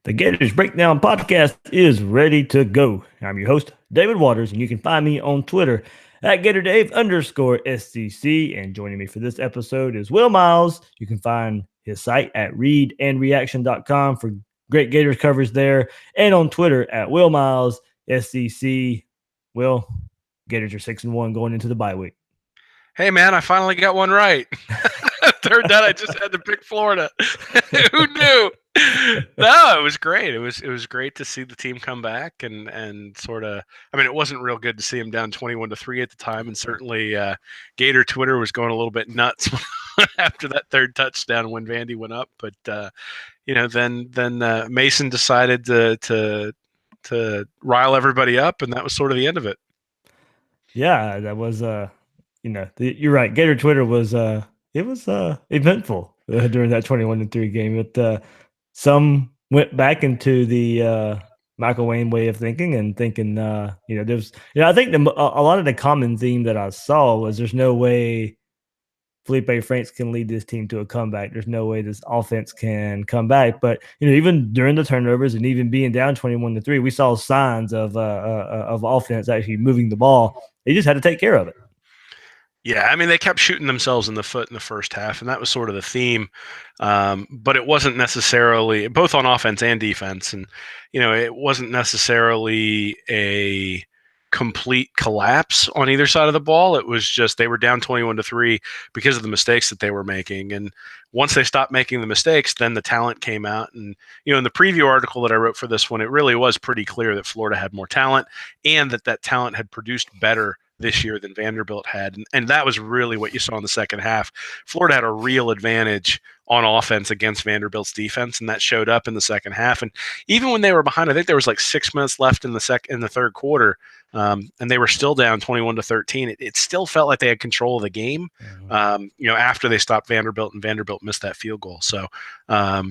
The Gators Breakdown podcast is ready to go. I'm your host, David Waters, and you can find me on Twitter at GatorDave_SCC. And joining me for this episode is Will Miles. You can find his site at readandreaction.com for great Gators coverage there, and on Twitter at Will Miles SCC. Will, Gators are 6-1 going into the bye week. Hey man, I finally got one right. Turned out I just had to pick Florida. Who knew? No, it was great. It was great to see the team come back and sort of. I mean, it wasn't real good to see them down 21-3 at the time, and certainly Gator Twitter was going a little bit nuts after that third touchdown when Vandy went up. But then Mason decided to rile everybody up, and that was sort of the end of it. Yeah, that was you're right. Gator Twitter was eventful during that 21-3 game. Some went back into the Michael Wayne way of thinking and thinking, there's, I think a lot of the common theme that I saw was there's no way Felipe Franks can lead this team to a comeback. There's no way this offense can come back. But even during the turnovers and even being down 21-3, we saw signs of offense actually moving the ball. They just had to take care of it. Yeah, I mean, they kept shooting themselves in the foot in the first half, and that was sort of the theme. But it wasn't necessarily, both on offense and defense, and, it wasn't necessarily a complete collapse on either side of the ball. It was just they were down 21-3 because of the mistakes that they were making. And once they stopped making the mistakes, then the talent came out. And, in the preview article that I wrote for this one, it really was pretty clear that Florida had more talent and that talent had produced better this year than Vanderbilt had. And that was really what you saw in the second half. Florida had a real advantage on offense against Vanderbilt's defense, and that showed up in the second half. And even when they were behind, I think there was like 6 minutes left in the third quarter, and they were still down 21-13. It still felt like they had control of the game, after they stopped Vanderbilt, and Vanderbilt missed that field goal. So, a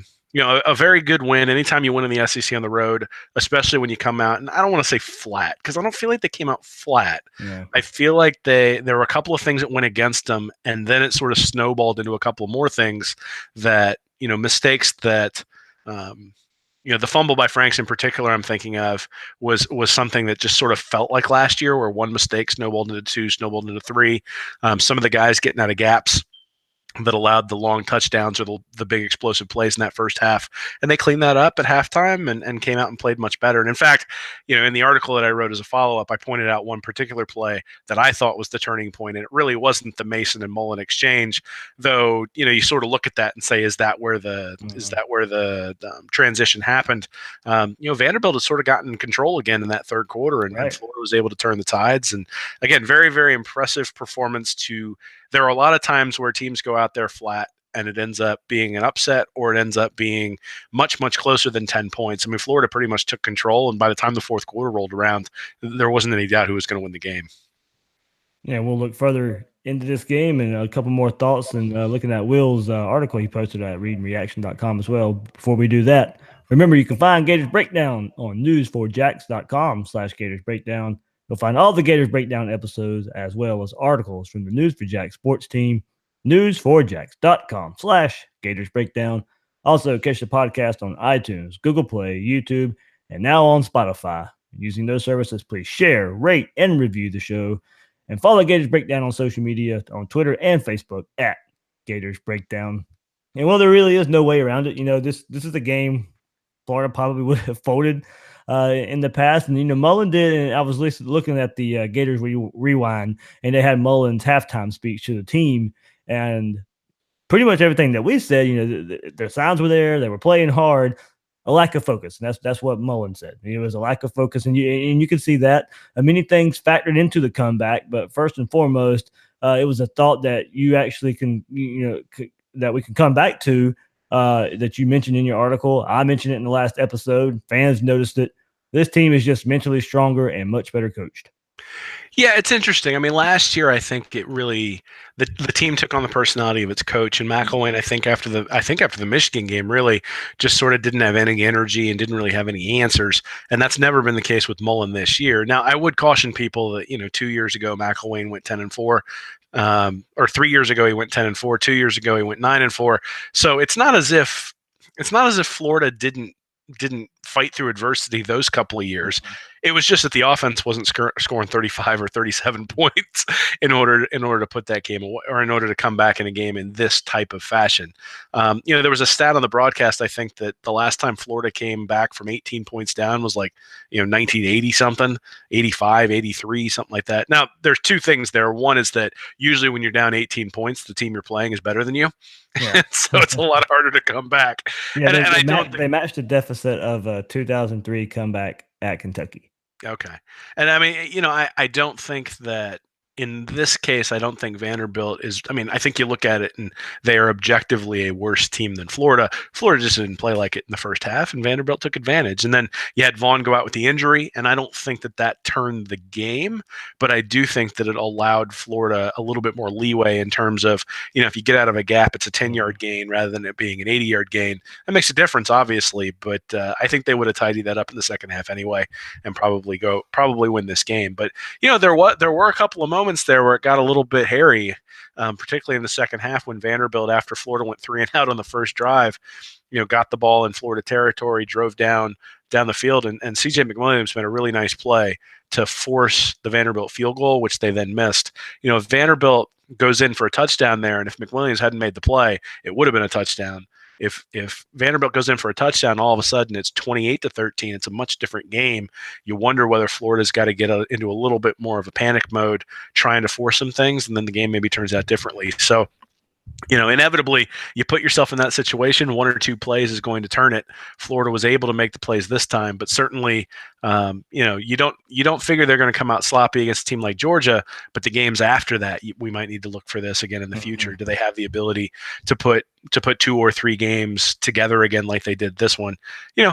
very good win. Anytime you win in the SEC on the road, especially when you come out, and I don't want to say flat because I don't feel like they came out flat. Yeah. I feel like there were a couple of things that went against them, and then it sort of snowballed into a couple more things that, mistakes that, the fumble by Franks in particular I'm thinking of was something that just sort of felt like last year where one mistake snowballed into two, snowballed into three. Some of the guys getting out of gaps that allowed the long touchdowns or the big explosive plays in that first half. And they cleaned that up at halftime and came out and played much better. And in fact, in the article that I wrote as a follow-up, I pointed out one particular play that I thought was the turning point. And it really wasn't the Mason and Mullen exchange, though, you sort of look at that and say, is that where the transition happened? Vanderbilt has sort of gotten control again in that third quarter, and Florida was able to turn the tides. And again, very, very impressive performance there are a lot of times where teams go out there flat and it ends up being an upset, or it ends up being much, much closer than 10 points. I mean, Florida pretty much took control, and by the time the fourth quarter rolled around, there wasn't any doubt who was going to win the game. Yeah, we'll look further into this game and a couple more thoughts, and looking at Will's article he posted at readandreaction.com as well. Before we do that, remember you can find Gators Breakdown on news4jacks.com/Gators Breakdown. You'll find all the Gators Breakdown episodes as well as articles from the News for Jacks sports team, news4jacks.com/Gators Breakdown. Also, catch the podcast on iTunes, Google Play, YouTube, and now on Spotify. Using those services, please share, rate, and review the show. And follow Gators Breakdown on social media, on Twitter and Facebook at Gators Breakdown. And well, there really is no way around it. This is a game Florida probably would have folded in the past. And, Mullen did, and I was looking at the Gators Rewind, and they had Mullen's halftime speech to the team. And pretty much everything that we said, their signs were there. They were playing hard. A lack of focus. And that's what Mullen said. It was a lack of focus. And you can see that. Many things factored into the comeback. But first and foremost, it was a thought that you actually can, that we can come back to, that you mentioned in your article. I mentioned it in the last episode. Fans noticed it. This team is just mentally stronger and much better coached. Yeah, it's interesting. I mean, last year I think it really the team took on the personality of its coach, and McElwain, I think after the Michigan game, really just sort of didn't have any energy and didn't really have any answers, and that's never been the case with Mullen this year. Now, I would caution people that 2 years ago McElwain went 10-4. Or 3 years ago he went 10-4. 2 years ago he went 9-4. So it's not as if Florida didn't didn't fight through adversity those couple of years. It was just that the offense wasn't scoring 35 or 37 points in order to put that game away, or in order to come back in a game in this type of fashion. There was a stat on the broadcast, I think, that the last time Florida came back from 18 points down was 1980 something, 85, 83, something like that. Now, there's two things there. One is that usually when you're down 18 points, the team you're playing is better than you. Yeah. So it's a lot harder to come back. Yeah, they matched the deficit of a 2003 comeback at Kentucky. Okay. And I mean, I don't think that in this case, I don't think Vanderbilt is. I mean, I think you look at it and they are objectively a worse team than Florida. Florida just didn't play like it in the first half, and Vanderbilt took advantage. And then you had Vaughn go out with the injury, and I don't think that turned the game, but I do think that it allowed Florida a little bit more leeway in terms of, if you get out of a gap, it's a 10-yard gain rather than it being an 80-yard gain. That makes a difference, obviously, but I think they would have tidied that up in the second half anyway and probably win this game. But, there were a couple of moments there where it got a little bit hairy, particularly in the second half when Vanderbilt, after Florida went 3-and-out on the first drive, got the ball in Florida territory, drove down the field, and CJ McWilliams made a really nice play to force the Vanderbilt field goal, which they then missed. If Vanderbilt goes in for a touchdown there, and if McWilliams hadn't made the play, it would have been a touchdown. If Vanderbilt goes in for a touchdown, all of a sudden it's 28-13. It's a much different game. You wonder whether Florida's got to get into a little bit more of a panic mode, trying to force some things, and then the game maybe turns out differently. So, inevitably, you put yourself in that situation. One or two plays is going to turn it. Florida was able to make the plays this time, but certainly, you don't figure they're going to come out sloppy against a team like Georgia. But the games after that, we might need to look for this again in the future. Do they have the ability to put 2 or 3 games together again like they did this one?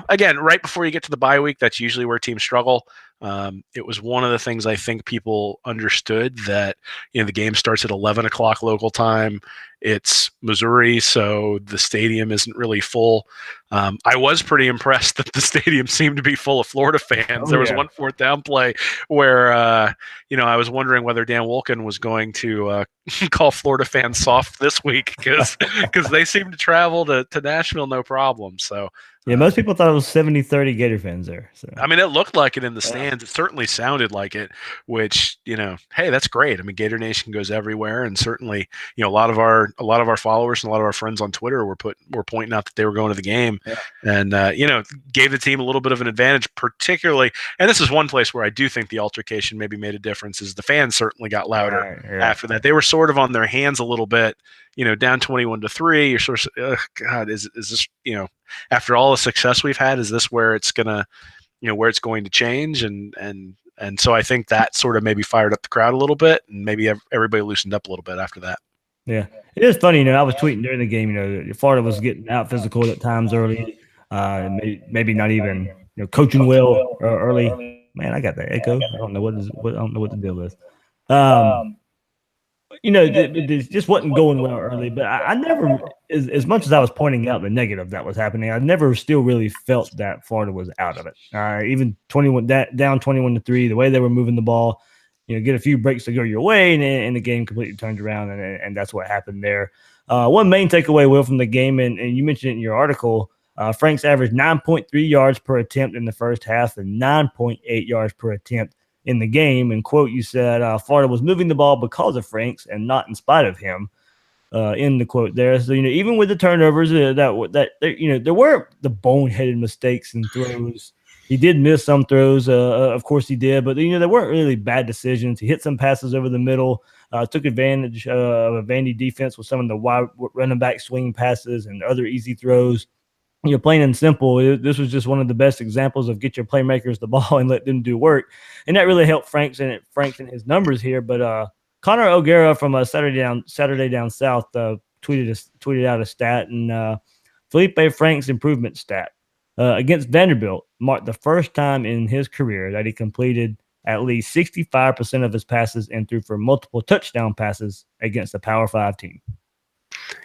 Again, right before you get to the bye week, that's usually where teams struggle. It was one of the things I think people understood, that the game starts at 11 o'clock local time. It's Missouri, so the stadium isn't really full. I was pretty impressed that the stadium seemed to be full of Florida fans. There was one fourth down play where I was wondering whether Dan Wolken was going to call Florida fans soft this week, because they seem to travel to Nashville no problem. So yeah, most people thought it was 70-30 Gator fans there. So I mean, it looked like it in the stands. It certainly sounded like it, which, hey, that's great. I mean, Gator Nation goes everywhere, and certainly, a lot of our followers and a lot of our friends on Twitter were pointing out that they were going to the game, and gave the team a little bit of an advantage, particularly. And this is one place where I do think the altercation maybe made a difference. Is the fans certainly got louder after that. They were sort of on their hands a little bit. Down 21-3. You're sort of, God, is this, after all the success we've had, is this where it's gonna, where it's going to change? And so I think that sort of maybe fired up the crowd a little bit, and maybe everybody loosened up a little bit after that. Yeah, it is funny. I was tweeting during the game. Florida was getting out physical at times early, maybe not even coaching well early. Man, I got that echo. I don't know what the deal is. It just wasn't going well early, but I never, as much as I was pointing out the negative that was happening, I never still really felt that Florida was out of it. Even down 21-3, the way they were moving the ball, get a few breaks to go your way, and the game completely turned around, and that's what happened there. One main takeaway, Will, from the game, and you mentioned it in your article, Franks averaged 9.3 yards per attempt in the first half and 9.8 yards per attempt in the game. And quote, you said Florida was moving the ball because of Franks and not in spite of him. In the quote there, so even with the turnovers, there weren't the boneheaded mistakes and throws. He did miss some throws, of course he did, but there weren't really bad decisions. He hit some passes over the middle, took advantage of a Vandy defense with some of the wide running back swing passes and other easy throws. Plain and simple, this was just one of the best examples of get your playmakers the ball and let them do work. And that really helped Franks and his numbers here. But Connor O'Gara from Saturday Down South tweeted out a stat, and Felipe Franks' improvement stat against Vanderbilt marked the first time in his career that he completed at least 65% of his passes and threw for multiple touchdown passes against a Power 5 team.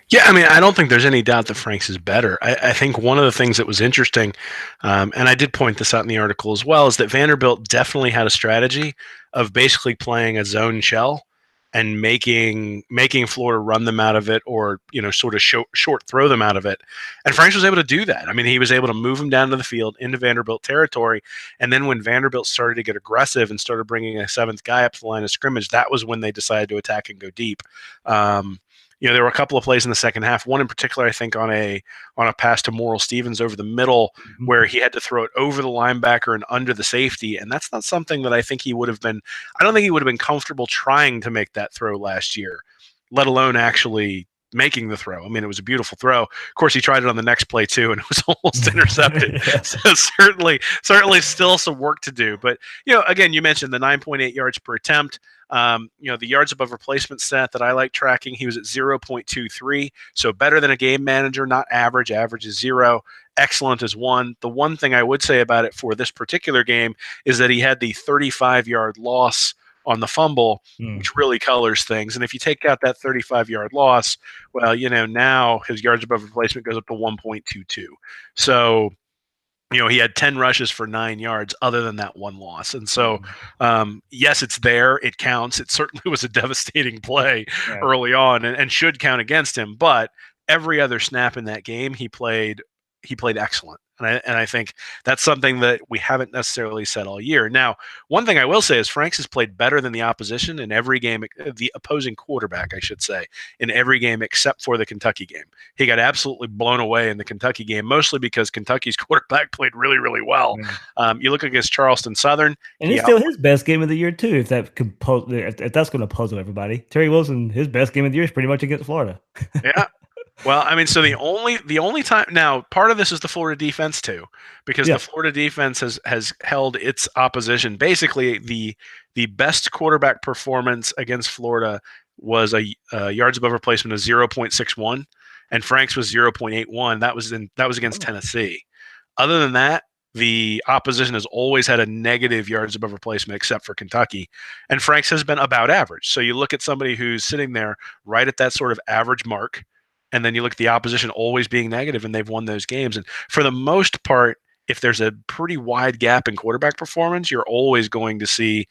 Yeah, I mean, I don't think there's any doubt that Franks is better. I think one of the things that was interesting, and I did point this out in the article as well, is that Vanderbilt definitely had a strategy of basically playing a zone shell and making Florida run them out of it, or sort of short throw them out of it. And Franks was able to do that. I mean, he was able to move them down to the field into Vanderbilt territory. And then when Vanderbilt started to get aggressive and started bringing a seventh guy up to the line of scrimmage, that was when they decided to attack and go deep. There were a couple of plays in the second half. One in particular, I think, on a pass to Morrill Stevens over the middle, where he had to throw it over the linebacker and under the safety, and that's not something that I think he would have been. I don't think he would have been comfortable trying to make that throw last year, let alone actually making the throw. I mean, it was a beautiful throw. Of course, he tried it on the next play too, and it was almost intercepted. So certainly still some work to do. But again, you mentioned the 9.8 yards per attempt. The yards above replacement stat that I like tracking, he was at 0.23, so better than a game manager, not average. Average is 0. Excellent is 1. The one thing I would say about it for this particular game is that he had the 35-yard loss on the fumble, which really colors things. And if you take out that 35-yard loss, well, now his yards above replacement goes up to 1.22. So he had 10 rushes for 9 yards other than that one loss. And so, yes, it's there. It counts. It certainly was a devastating play early on and should count against him. But every other snap in that game, he played excellent. And I think that's something that we haven't necessarily said all year. Now, one thing I will say is Franks has played better than the opposition in every game, the opposing quarterback, I should say, in every game except for the Kentucky game. He got absolutely blown away in the Kentucky game, mostly because Kentucky's quarterback played really, really well. You look against Charleston Southern. And it's still his best game of the year, too, if that's going to puzzle everybody. Terry Wilson, his best game of the year is pretty much against Florida. Yeah. Well, I mean, so the only time now, part of this is the Florida defense too, because the Florida defense has held its opposition. Basically, the best quarterback performance against Florida was a yards above replacement of 0.61, and Franks was 0.81. That was against Tennessee. Other than that, the opposition has always had a negative yards above replacement, except for Kentucky, and Franks has been about average. So you look at somebody who's sitting there right at that sort of average mark. And then you look at the opposition always being negative, and they've won those games. And for the most part, if there's a pretty wide gap in quarterback performance, you're always going to see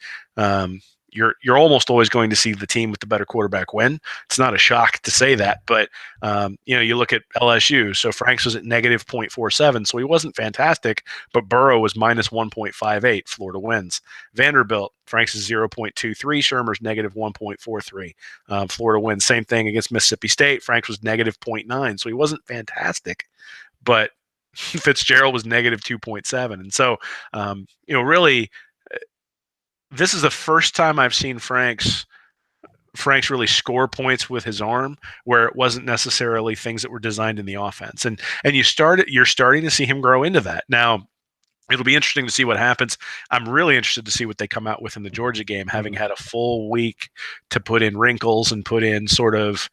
you're almost always going to see the team with the better quarterback win. It's not a shock to say that, but you look at LSU. So Franks was at negative 0.47, so he wasn't fantastic, but Burrow was minus 1.58. Florida wins. Vanderbilt, Franks is 0.23. Shermer's negative 1.43. Florida wins. Same thing against Mississippi State. Franks was negative 0.9, so he wasn't fantastic, but Fitzgerald was negative 2.7. And so, really, this is the first time I've seen Franks really score points with his arm where it wasn't necessarily things that were designed in the offense. And you're starting to see him grow into that. Now, it'll be interesting to see what happens. I'm really interested to see what they come out with in the Georgia game, having had a full week to put in wrinkles and put in sort of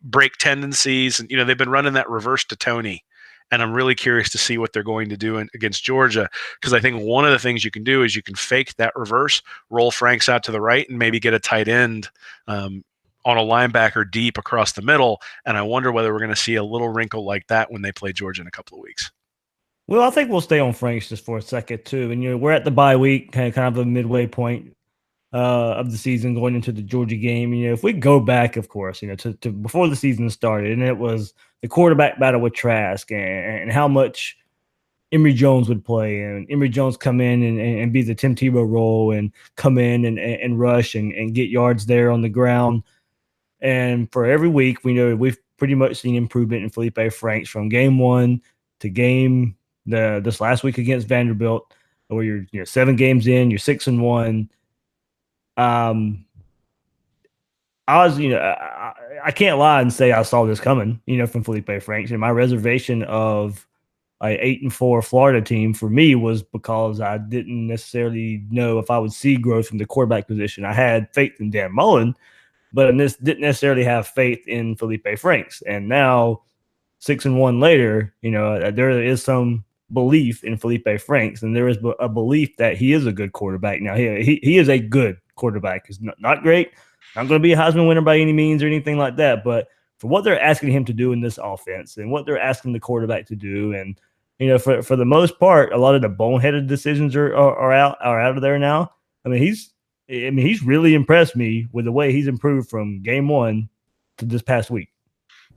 break tendencies. And they've been running that reverse to Tony. And I'm really curious to see what they're going to do against Georgia, because I think one of the things you can do is you can fake that reverse, roll Franks out to the right, and maybe get a tight end on a linebacker deep across the middle. And I wonder whether we're going to see a little wrinkle like that when they play Georgia in a couple of weeks. Well, I think we'll stay on Franks just for a second, too. And, we're at the bye week, kind of a midway point of the season going into the Georgia game. If we go back, of course, to before the season started, and it was the quarterback battle with Trask and how much Emory Jones would play, and Emory Jones come in and be the Tim Tebow role and come in and rush and get yards there on the ground. And for every week, we know we've pretty much seen improvement in Felipe Franks from game one to game this last week against Vanderbilt, where you're 7 games in, you're 6-1. I can't lie and say I saw this coming, from Felipe Franks. And my reservation of an 8-4 Florida team for me was because I didn't necessarily know if I would see growth from the quarterback position. I had faith in Dan Mullen, but I didn't necessarily have faith in Felipe Franks. And now, 6-1 later, there is some belief in Felipe Franks, and there is a belief that he is a good quarterback. Now, he is a good quarterback. He's not great, not going to be a Heisman winner by any means or anything like that, but for what they're asking him to do in this offense and what they're asking the quarterback to do, and for the most part, a lot of the boneheaded decisions are out of there now. I mean, I mean, he's really impressed me with the way he's improved from game one to this past week.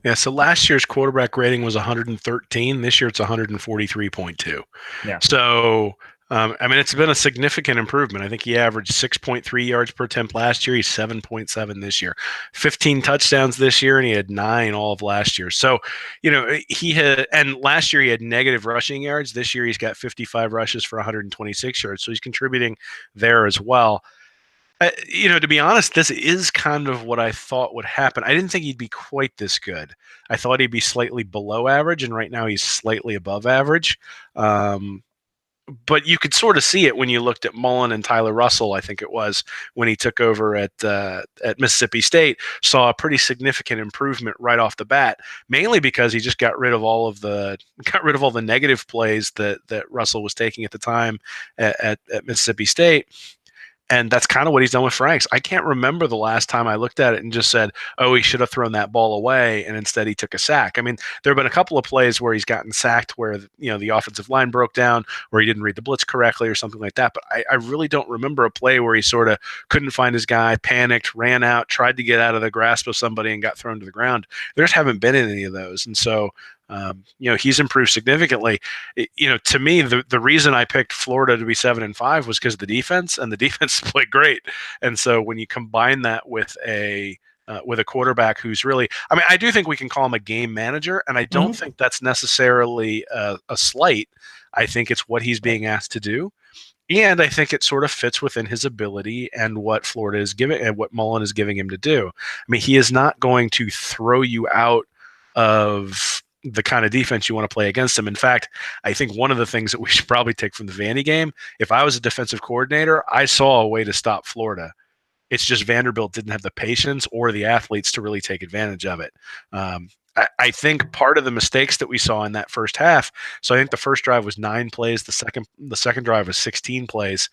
Yeah, so last year's quarterback rating was 113. This year it's 143.2. Yeah. So, I mean, it's been a significant improvement. I think he averaged 6.3 yards per attempt last year. He's 7.7 this year. 15 touchdowns this year, and he had 9 all of last year. So, he had, and last year he had negative rushing yards. This year he's got 55 rushes for 126 yards. So he's contributing there as well. To be honest, this is kind of what I thought would happen. I didn't think he'd be quite this good. I thought he'd be slightly below average, and right now he's slightly above average. But you could sort of see it when you looked at Mullen and Tyler Russell, I think it was, when he took over at Mississippi State, saw a pretty significant improvement right off the bat, mainly because he just got rid of all the negative plays that Russell was taking at the time at Mississippi State. And that's kind of what he's done with Franks. I can't remember the last time I looked at it and just said, oh, he should have thrown that ball away, and instead he took a sack. I mean, there have been a couple of plays where he's gotten sacked where, the offensive line broke down or he didn't read the blitz correctly or something like that. But I really don't remember a play where he sort of couldn't find his guy, panicked, ran out, tried to get out of the grasp of somebody and got thrown to the ground. There just haven't been any of those. And so, he's improved significantly. To me, the reason I picked Florida to be 7-5 was because of the defense, and the defense played great. And so when you combine that with a quarterback who's really, I mean, I do think we can call him a game manager, and I don't think that's necessarily a slight. I think it's what he's being asked to do. And I think it sort of fits within his ability and what Florida is giving and what Mullen is giving him to do. I mean, he is not going to throw you out of the kind of defense you want to play against him. In fact, I think one of the things that we should probably take from the Vandy game, if I was a defensive coordinator, I saw a way to stop Florida. It's just Vanderbilt didn't have the patience or the athletes to really take advantage of it. I think part of the mistakes that we saw in that first half. So I think the first drive was 9 plays. The second drive was 16 plays,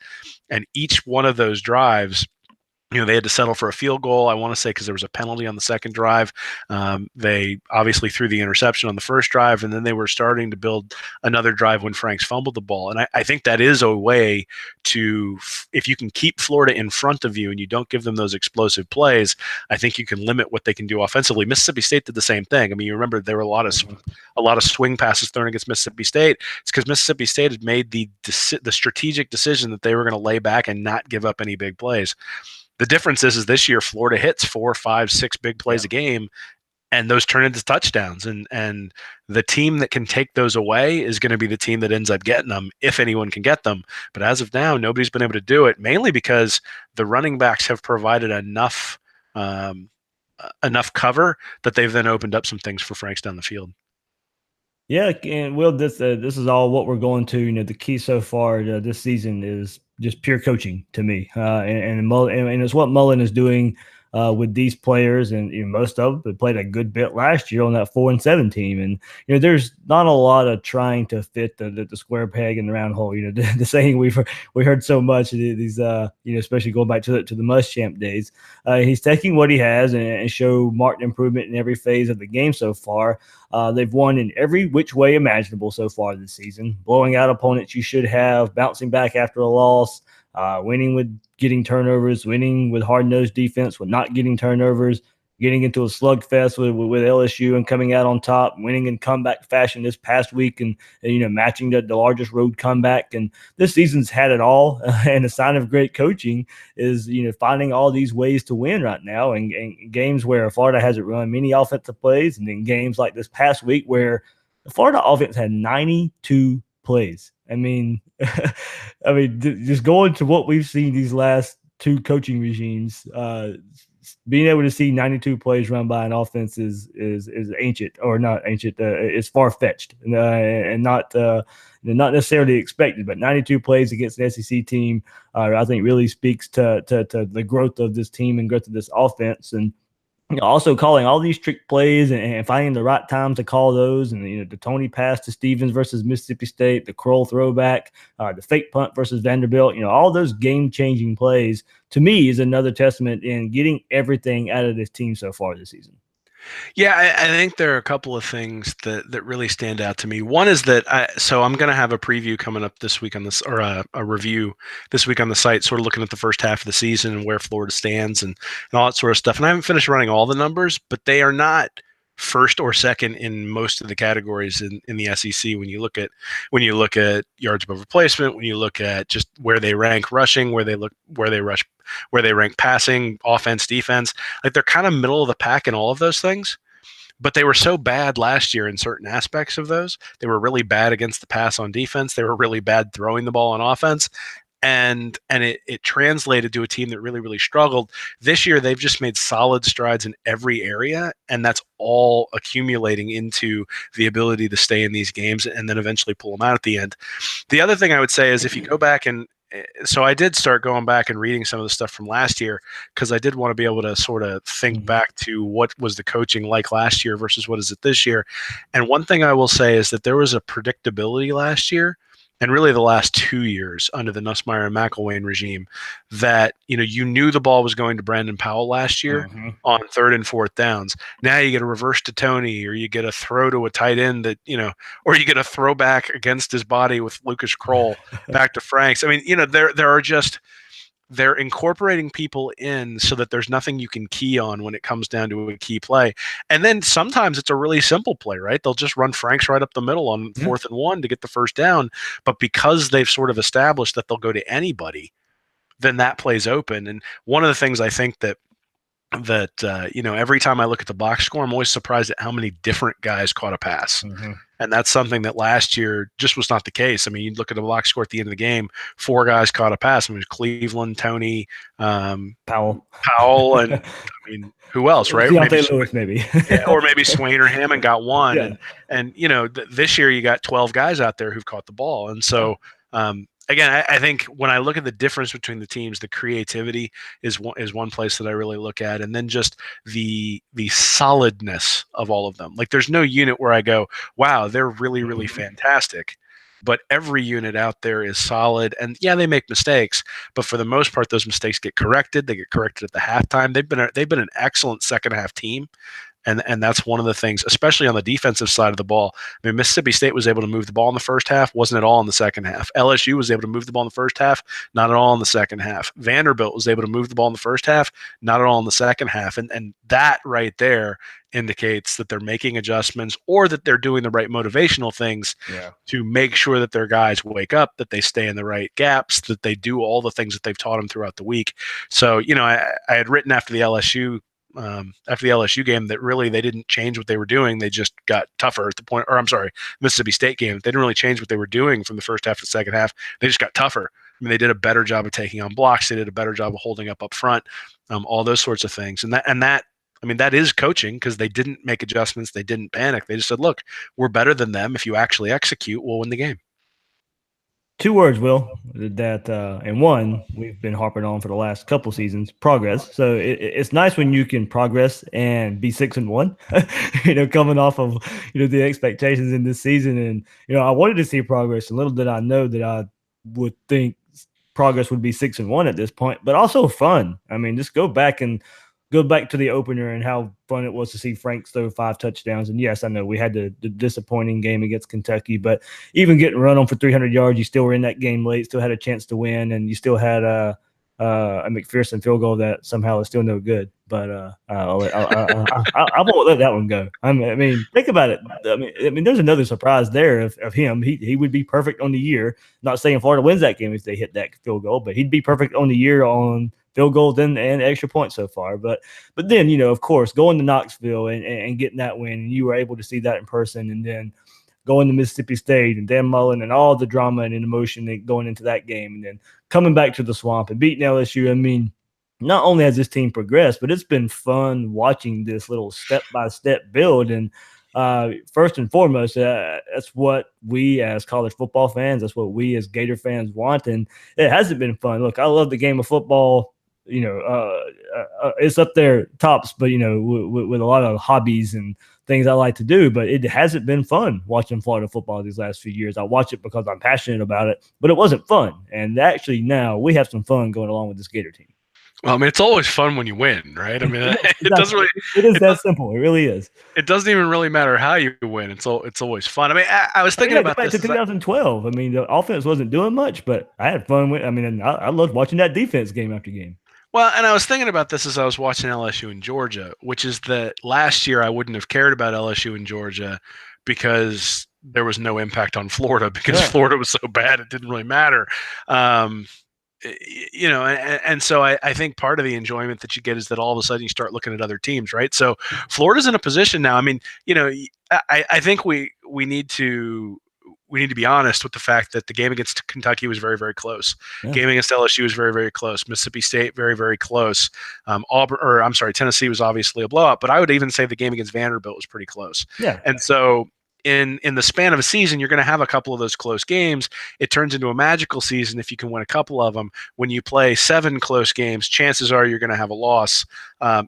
and each one of those drives, they had to settle for a field goal, I want to say, because there was a penalty on the second drive. They obviously threw the interception on the first drive, and then they were starting to build another drive when Franks fumbled the ball. And I think that is a way to, if you can keep Florida in front of you and you don't give them those explosive plays, I think you can limit what they can do offensively. Mississippi State did the same thing. I mean, you remember there were a lot of swing passes thrown against Mississippi State. It's because Mississippi State had made the strategic decision that they were going to lay back and not give up any big plays. The difference is this year Florida hits 4, 5, 6 big plays a game, and those turn into touchdowns. And the team that can take those away is going to be the team that ends up getting them, if anyone can get them. But as of now, nobody's been able to do it, mainly because the running backs have provided enough cover that they've then opened up some things for Franks down the field. Yeah, and Will, this is all what we're going to. The key so far this season is just pure coaching to me, and it's what Mullen is doing with these players, and most of them played a good bit last year on that 4-7 team, and there's not a lot of trying to fit the square peg in the round hole. The saying we heard so much these especially going back to the Muschamp days. He's taking what he has and show marked improvement in every phase of the game so far. They've won in every which way imaginable so far this season, blowing out opponents you should have, bouncing back after a loss, winning with getting turnovers, winning with hard-nosed defense, with not getting turnovers, getting into a slugfest with LSU and coming out on top, winning in comeback fashion this past week, and matching the largest road comeback. And this season's had it all. And a sign of great coaching is finding all these ways to win right now. And games where Florida hasn't run many offensive plays, and then games like this past week where the Florida offense had 92 plays. I mean, just going to what we've seen these last 2 coaching regimes, being able to see 92 plays run by an offense is ancient, or not ancient. It's far fetched and not necessarily expected. But 92 plays against an SEC team, I think, really speaks to the growth of this team and growth of this offense. And also calling all these trick plays and finding the right time to call those, and the Tony pass to Stevens versus Mississippi State, the Kroll throwback, the fake punt versus Vanderbilt, all those game-changing plays to me is another testament in getting everything out of this team so far this season. Yeah, I think there are a couple of things that really stand out to me. One is that I'm going to have a preview coming up this week on this, or a review this week on the site, sort of looking at the first half of the season and where Florida stands and all that sort of stuff. And I haven't finished running all the numbers, but they are not first or second in most of the categories in the SEC. When you look at yards above replacement, when you look at just where they rank rushing, where they rank passing, offense, defense, like they're kind of middle of the pack in all of those things. But they were so bad last year in certain aspects of those. They were really bad against the pass on defense. They were really bad throwing the ball on offense. And it translated to a team that really, really struggled. This year, they've just made solid strides in every area, and that's all accumulating into the ability to stay in these games and then eventually pull them out at the end. The other thing I would say is if you go back and so I did start going back and reading some of the stuff from last year because I did want to be able to sort of think back to what was the coaching like last year versus what is it this year. And one thing I will say is that there was a predictability last year and really the last 2 years under the Nussmeier and McElwain regime that, you knew the ball was going to Brandon Powell last year on third and fourth downs. Now you get a reverse to Tony, or you get a throw to a tight end that, or you get a throwback against his body with Lucas Kroll back to Franks. I mean, they're incorporating people in so that there's nothing you can key on when it comes down to a key play. And then sometimes it's a really simple play, right? They'll just run Franks right up the middle on 4th and 1 to get the first down. But because they've sort of established that they'll go to anybody, then that plays open. And one of the things I think that every time I look at the box score, I'm always surprised at how many different guys caught a pass. And that's something that last year just was not the case. I mean, you look at the box score at the end of the game, 4 guys caught a pass. I mean, Cleveland, Tony, Powell, and I mean, who else, right? Deontay Lewis, maybe. Yeah, or maybe Swain or Hammond got one. Yeah. And this year you got 12 guys out there who've caught the ball. And so, again, I think when I look at the difference between the teams, the creativity is one place that I really look at, and then just the solidness of all of them. Like, there's no unit where I go, wow, they're really, really fantastic. But every unit out there is solid, and yeah, they make mistakes, but for the most part, those mistakes get corrected. They get corrected at the halftime. They've been an excellent second half team. And that's one of the things, especially on the defensive side of the ball. I mean, Mississippi State was able to move the ball in the first half, wasn't at all in the second half. LSU was able to move the ball in the first half, not at all in the second half. Vanderbilt was able to move the ball in the first half, not at all in the second half. And that right there indicates that they're making adjustments or that they're doing the right motivational things to make sure that their guys wake up, that they stay in the right gaps, that they do all the things that they've taught them throughout the week. So, I had written after the LSU game that really they didn't change what they were doing. They just got tougher at the point, or I'm sorry, Mississippi State game. They didn't really change what they were doing from the first half to the second half. They just got tougher. I mean, they did a better job of taking on blocks. They did a better job of holding up front, all those sorts of things. And that, I mean, that is coaching because they didn't make adjustments. They didn't panic. They just said, look, we're better than them. If you actually execute, we'll win the game. 2 words, Will, that and one we've been harping on for the last couple seasons: progress. So it's nice when you can progress and be 6-1. Coming off of the expectations in this season, and I wanted to see progress. And little did I know that I would think progress would be 6-1 at this point, but also fun. I mean, just go back to the opener and how fun it was to see Franks throw 5 touchdowns. And yes, I know we had the disappointing game against Kentucky, but even getting run on for 300 yards, you still were in that game late, still had a chance to win, and you still had a McPherson field goal that somehow is still no good. But I won't let that one go. I mean, think about it. I mean, there's another surprise there of him. He would be perfect on the year. Not saying Florida wins that game if they hit that field goal, but he'd be perfect on the year on field goals and extra points so far. But then, of course, going to Knoxville and getting that win, and you were able to see that in person, and then going to Mississippi State and Dan Mullen and all the drama and emotion going into that game, and then coming back to the Swamp and beating LSU. I mean, not only has this team progressed, but it's been fun watching this little step-by-step build. And first and foremost, that's what we as college football fans, that's what we as Gator fans want. And it hasn't been fun. Look, I love the game of football. It's up there tops, but with a lot of hobbies and things I like to do, but it hasn't been fun watching Florida football these last few years. I watch it because I'm passionate about it, but it wasn't fun. And actually now we have some fun going along with this Gator team. Well, I mean, it's always fun when you win, right? I mean, Yes, it doesn't exactly. really, It is it that does, simple. It really is. it doesn't even really matter how you win. It's always fun. I mean, I was I mean, thinking yeah, go about back to this. 2012. I mean, the offense wasn't doing much, but I had fun with. I mean, and I loved watching that defense game after game. Well, and I was thinking about this as I was watching LSU and Georgia, which is that last year I wouldn't have cared about LSU and Georgia because there was no impact on Florida because Yeah, Florida was so bad it didn't really matter. Um, and so I think part of the enjoyment that you get is that all of a sudden you start looking at other teams, right? So Florida's in a position now. I mean, I think we need to be honest with the fact that the game against Kentucky was very, very close. yeah, Game against LSU was very, very close. Mississippi State, very, very close. Tennessee was obviously a blowout, but I would even say the game against Vanderbilt was pretty close. yeah. And so in the span of a season, you're going to have a couple of those close games. It turns into a magical season if you can win a couple of them. When you play 7 close games, chances are you're going to have a loss.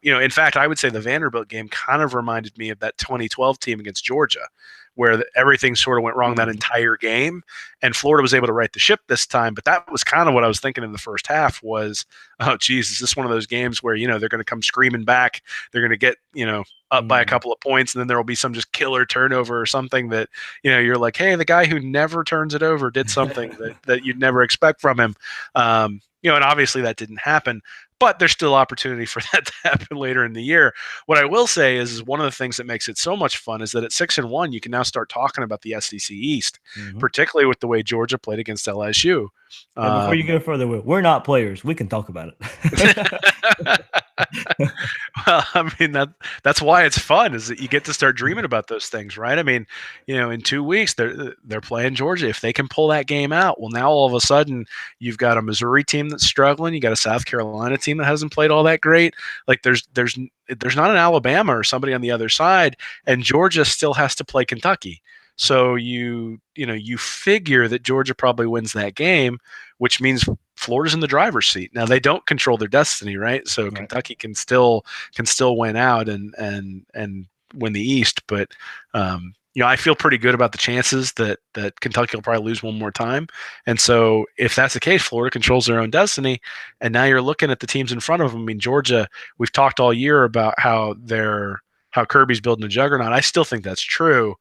In fact, I would say the Vanderbilt game kind of reminded me of that 2012 team against Georgia, where everything sort of went wrong that Mhm. entire game, and Florida was able to right the ship this time. But that was kind of what I was thinking in the first half was, oh, geez, is this one of those games where, they're going to come screaming back, they're going to get, up by a Mhm. couple of points, and then there will be some just killer turnover or something that, you're like, hey, the guy who never turns it over did something that you'd never expect from him. And obviously that didn't happen, but there's still opportunity for that to happen later in the year. What I will say is one of the things that makes it so much fun is that at 6-1, you can now start talking about the SEC East, Mhm. particularly with the way Georgia played against LSU. And before you Um, go further, we're not players. We can talk about it. Well, I mean that's why it's fun is that you get to start dreaming about those things, right? I mean, in 2 weeks they're playing Georgia. If they can pull that game out, well, now all of a sudden you've got a Missouri team that's struggling. You got a South Carolina team that hasn't played all that great. Like there's not an Alabama or somebody on the other side, and Georgia still has to play Kentucky. So you figure that Georgia probably wins that game, which means Florida's in the driver's seat. Now they don't control their destiny, right? So Right. Kentucky can still win out and win the East, but I feel pretty good about the chances that Kentucky will probably lose one more time. And so if that's the case, Florida controls their own destiny. And now you're looking at the teams in front of them. I mean, Georgia, we've talked all year about how Kirby's building a juggernaut. I still think that's true.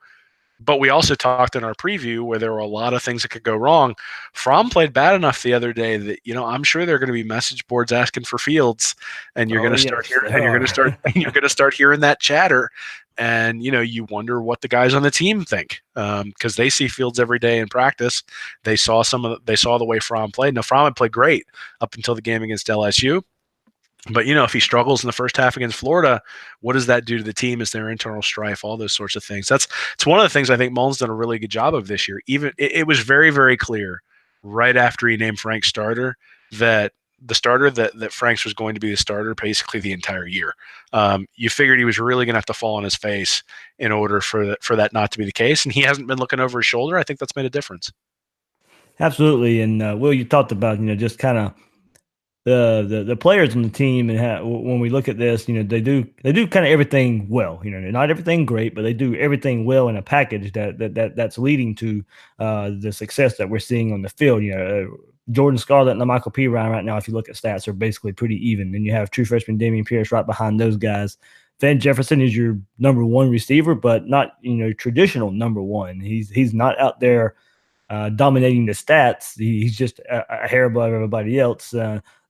But we also talked in our preview where there were a lot of things that could go wrong. Fromm played bad enough the other day that I'm sure there are going to be message boards asking for Fields, and you're going Oh to start yes, hearing, they and you're going are. to start you're going to start hearing that chatter, and you wonder what the guys on the team think because they see Fields every day in practice. They saw the way Fromm played. Now Fromm had played great up until the game against LSU. But if he struggles in the first half against Florida, what does that do to the team? Is there internal strife? All those sorts of things. It's one of the things I think Mullen's done a really good job of this year. Even it was very, very clear right after he named Frank starter that the starter that Franks was going to be the starter basically the entire year. You figured he was really going to have to fall on his face in order for that not to be the case, and he hasn't been looking over his shoulder. I think that's made a difference. Absolutely. And Will, you talked about just kind of the players on the team and how when we look at this, they do kind of everything well. Not everything great, but they do everything well in a package that's leading to the success that we're seeing on the field. Jordan Scarlett and the Michael P. Ryan right now, if you look at stats, are basically pretty even. Then you have true freshman Damian Pierce right behind those guys. Van Jefferson is your number one receiver, but not traditional number one. He's not out there dominating the stats. He's just a hair above everybody else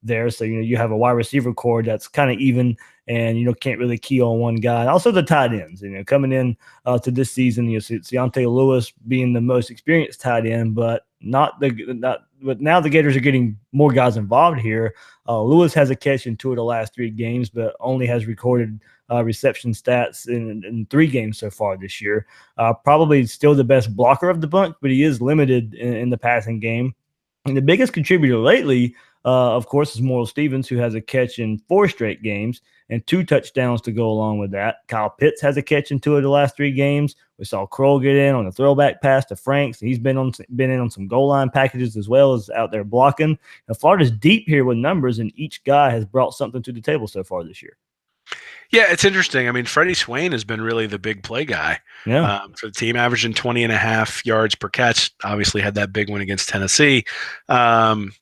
there. So you have a wide receiver core that's kind of even, and can't really key on one guy. Also the tight ends, coming in to this season, Deontay Lewis being the most experienced tight end, but not. But now the Gators are getting more guys involved here. Lewis has a catch in 2 of the last 3 games, but only has recorded reception stats in 3 games so far this year. Probably still the best blocker of the bunch, but he is limited in the passing game. And the biggest contributor lately, of course, is Morrill Stevens, who has a catch in 4 straight games and 2 touchdowns to go along with that. Kyle Pitts has a catch in 2 of the last 3 games. We saw Kroll get in on a throwback pass to Franks. He's been in on some goal line packages as well as out there blocking. Now, Florida's deep here with numbers, and each guy has brought something to the table so far this year. Yeah, it's interesting. I mean, Freddie Swain has been really the big play guy Yeah. for the team, averaging 20.5 yards per catch. Obviously, had that big one against Tennessee. Um,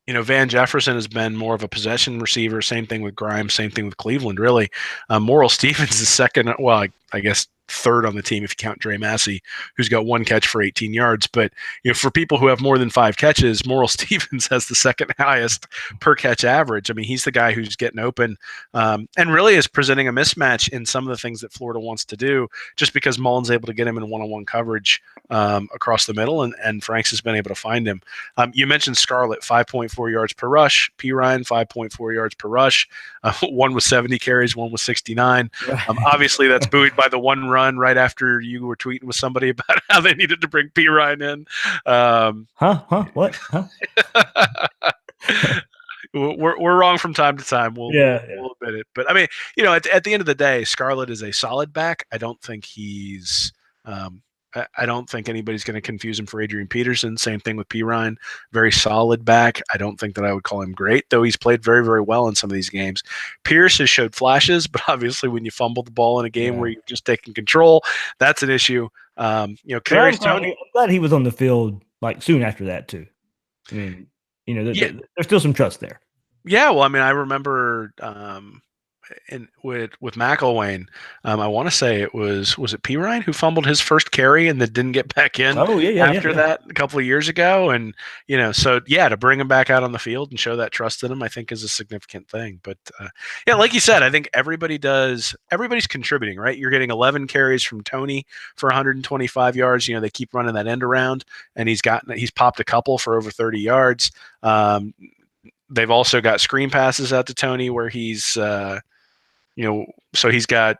Van Jefferson has been more of a possession receiver. Same thing with Grimes. Same thing with Cleveland. Really, Morrill Stevens is second. Well, I guess third on the team if you count Dre Massey, who's got one catch for 18 yards. But for people who have more than 5 catches, Morrill Stevens has the second highest per catch average. I mean, he's the guy who's getting open, and really is presenting a mismatch in some of the things that Florida wants to do, just because Mullen's able to get him in one-on-one coverage across the middle, and Franks has been able to find him. You mentioned Scarlett, 5.4 yards per rush. P. Ryan, 5.4 yards per rush. One was 70 carries, one was 69. Obviously, that's buoyed by the one run right after you were tweeting with somebody about how they needed to bring P. Ryan in. What? Huh? We're wrong from time to time. We'll admit it. But I mean, at the end of the day, Scarlett is a solid back. I don't think he's. I don't think anybody's going to confuse him for Adrian Peterson. Same thing with P. Ryan. Very solid back. I don't think that I would call him great, though he's played very, very well in some of these games. Pierce has showed flashes, but obviously when you fumble the ball in a game where you've just taken control, that's an issue. Kadarius Toney. I'm glad he was on the field like soon after that too. I mean, there's still some trust there. Yeah, well, I mean, I remember with McElwain, I want to say it was it P. Ryan who fumbled his first carry and then didn't get back in after that a couple of years ago. And, to bring him back out on the field and show that trust in him, I think is a significant thing. But like you said, I think everybody's contributing, right? You're getting 11 carries from Toney for 125 yards. They keep running that end around, and he's popped a couple for over 30 yards. They've also got screen passes out to Toney where he's, so he's got,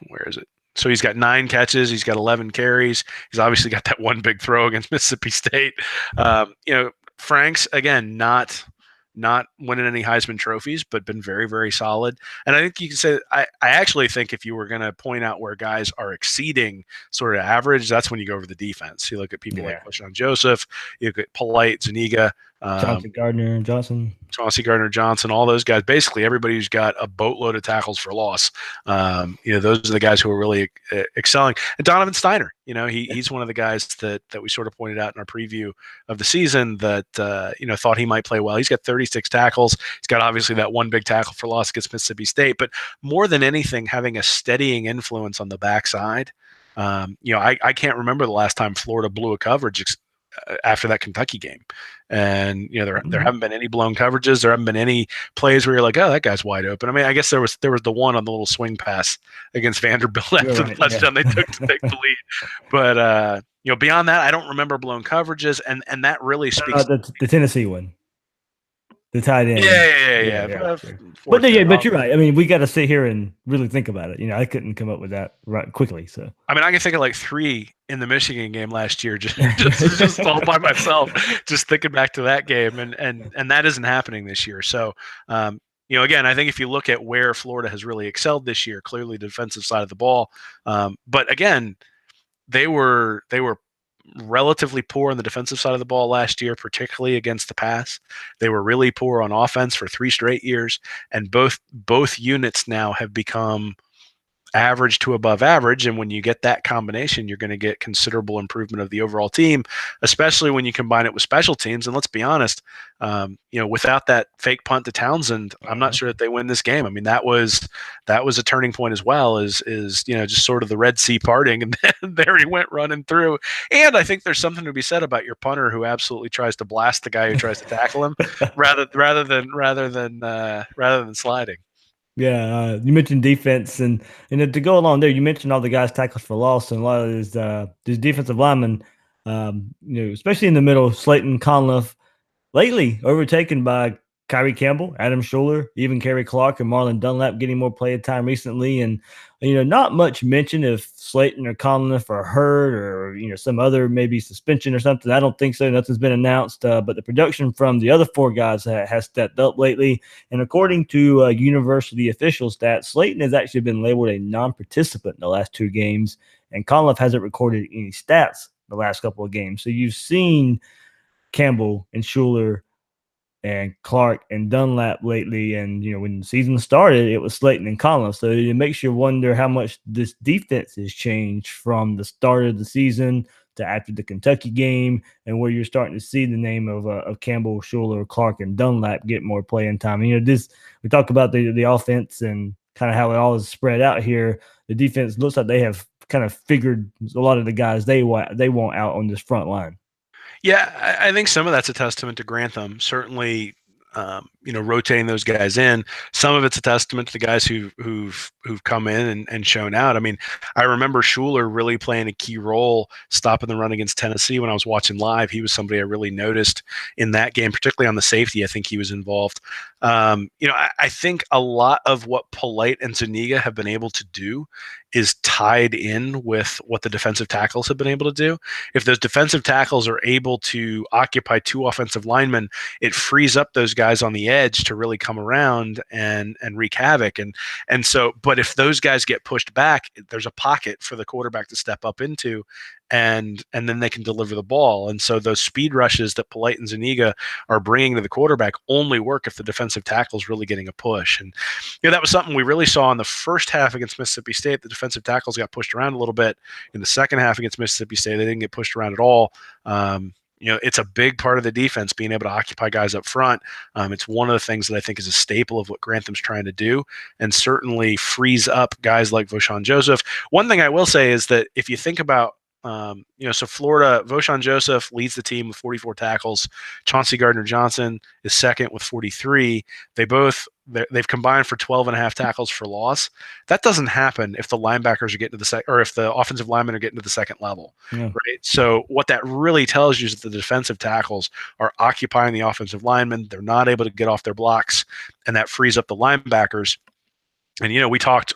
where is it? So he's got 9 catches. He's got 11 carries. He's obviously got that one big throw against Mississippi State. Franks, again, not winning any Heisman trophies, but been very, very solid. And I think you can say, I actually think if you were going to point out where guys are exceeding sort of average, that's when you go over the defense. You look at people like Quashon Joseph, you look at Polite, Zuniga, Chauncey Gardner-Johnson, all those guys. Basically, everybody who's got a boatload of tackles for loss. Those are the guys who are really excelling. And Donovan Steiner, he's one of the guys that we sort of pointed out in our preview of the season that thought he might play well. He's got 36 tackles. He's got obviously that one big tackle for loss against Mississippi State, but more than anything, having a steadying influence on the backside. I can't remember the last time Florida blew a coverage after that Kentucky game. And there haven't been any blown coverages. There haven't been any plays where you're like, oh, that guy's wide open. I mean, I guess there was the one on the little swing pass against Vanderbilt after the touchdown they took to take the lead. But beyond that, I don't remember blown coverages, and that really speaks the Tennessee one. The tight end. Yeah. But you're right. I mean, we got to sit here and really think about it. I couldn't come up with that right quickly. So I mean, I can think of like 3 in the Michigan game last year, just all by myself, just thinking back to that game, and that isn't happening this year. So again, I think if you look at where Florida has really excelled this year, clearly the defensive side of the ball. But again, they were relatively poor on the defensive side of the ball last year, particularly against the pass. They were really poor on offense for 3 straight years, and both units now have become average to above average. And when you get that combination, you're going to get considerable improvement of the overall team, especially when you combine it with special teams. And let's be honest, without that fake punt to Townsend, I'm not sure that they win this game. I mean, that was a turning point as well, is just sort of the Red Sea parting, and then there he went running through. And I think there's something to be said about your punter who absolutely tries to blast the guy who tries to tackle him rather than sliding. Yeah, you mentioned defense, and to go along there, you mentioned all the guys tackles for loss, and a lot of these defensive linemen, especially in the middle, Slayton, Conliffe, lately overtaken by Kyrie Campbell, Adam Schuler, even Kerry Clark and Marlon Dunlap getting more playing time recently. And, not much mention if Slayton or Conliffe are hurt or, some other maybe suspension or something. I don't think so. Nothing's been announced. But the production from the other 4 guys has stepped up lately. And according to university official stats, Slayton has actually been labeled a non-participant in the last 2 games. And Conliffe hasn't recorded any stats the last couple of games. So you've seen Campbell and Schuler and Clark and Dunlap lately. And, when the season started, it was Slayton and Conliffe. So it makes you wonder how much this defense has changed from the start of the season to after the Kentucky game, and where you're starting to see the name of Campbell, Schuler, Clark, and Dunlap get more playing time. And, this we talk about the offense and kind of how it all is spread out here. The defense looks like they have kind of figured a lot of the guys they want out on this front line. Yeah, I think some of that's a testament to Grantham. Certainly, rotating those guys in. Some of it's a testament to the guys who've come in and shown out. I mean, I remember Schuler really playing a key role stopping the run against Tennessee when I was watching live. He was somebody I really noticed in that game, particularly on the safety. I think he was involved. I think a lot of what Polite and Zuniga have been able to do is tied in with what the defensive tackles have been able to do. If those defensive tackles are able to occupy two offensive linemen, it frees up those guys on the edge to really come around and wreak havoc. But if those guys get pushed back, there's a pocket for the quarterback to step up into, and then they can deliver the ball. And so those speed rushes that Polite and Zuniga are bringing to the quarterback only work if the defensive tackle is really getting a push. And that was something we really saw in the first half against Mississippi State. The defensive tackles got pushed around a little bit. In the second half against Mississippi State, they didn't get pushed around at all. It's a big part of the defense being able to occupy guys up front. It's one of the things that I think is a staple of what Grantham's trying to do, and certainly frees up guys like Voshon Joseph. One thing I will say is that if you think about so Florida, Voshon Joseph leads the team with 44 tackles. Chauncey Gardner-Johnson is second with 43. They've combined for 12 and a half tackles for loss. That doesn't happen if the linebackers are getting to the or if the offensive linemen are getting to the second level, right? So what that really tells you is that the defensive tackles are occupying the offensive linemen. They're not able to get off their blocks, and that frees up the linebackers. And, we talked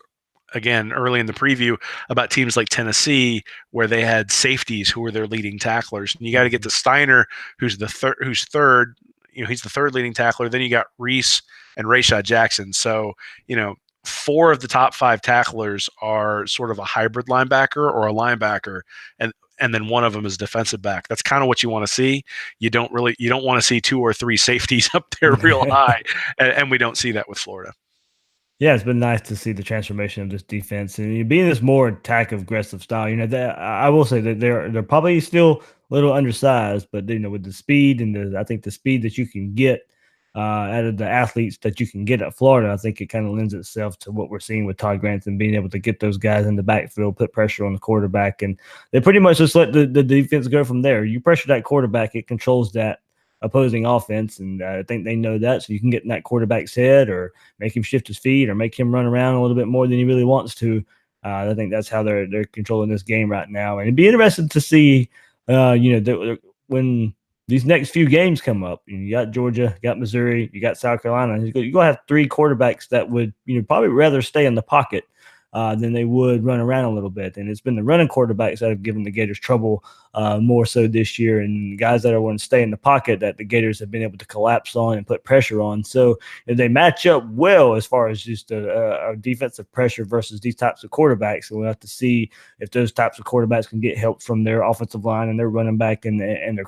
again early in the preview about teams like Tennessee, where they had safeties who were their leading tacklers. And you got to get to Steiner, who's third. He's the third leading tackler. Then you got Reese and Rayshad Jackson. So, four of the top five tacklers are sort of a hybrid linebacker or a linebacker, and then one of them is defensive back. That's kind of what you want to see. You don't want to see two or three safeties up there real high, and we don't see that with Florida. Yeah, it's been nice to see the transformation of this defense and being this more attack aggressive style. I will say that they're probably still a little undersized, but with the speed and I think the speed that you can get out of the athletes that you can get at Florida, I think it kind of lends itself to what we're seeing with Todd Grantham being able to get those guys in the backfield, put pressure on the quarterback, and they pretty much just let the defense go from there. You pressure that quarterback, it controls that opposing offense, and I think they know that, so you can get in that quarterback's head or make him shift his feet or make him run around a little bit more than he really wants to. I think that's how they're controlling this game right now, and it'd be interesting to see when these next few games come up. You got Georgia, you got Missouri, you got South Carolina. You're going to have three quarterbacks that would probably rather stay in the pocket than they would run around a little bit. And it's been the running quarterbacks that have given the Gators trouble more so this year, and guys that are wanting to stay in the pocket that the Gators have been able to collapse on and put pressure on. So if they match up well as far as just a defensive pressure versus these types of quarterbacks, and we'll have to see if those types of quarterbacks can get help from their offensive line and their running back and their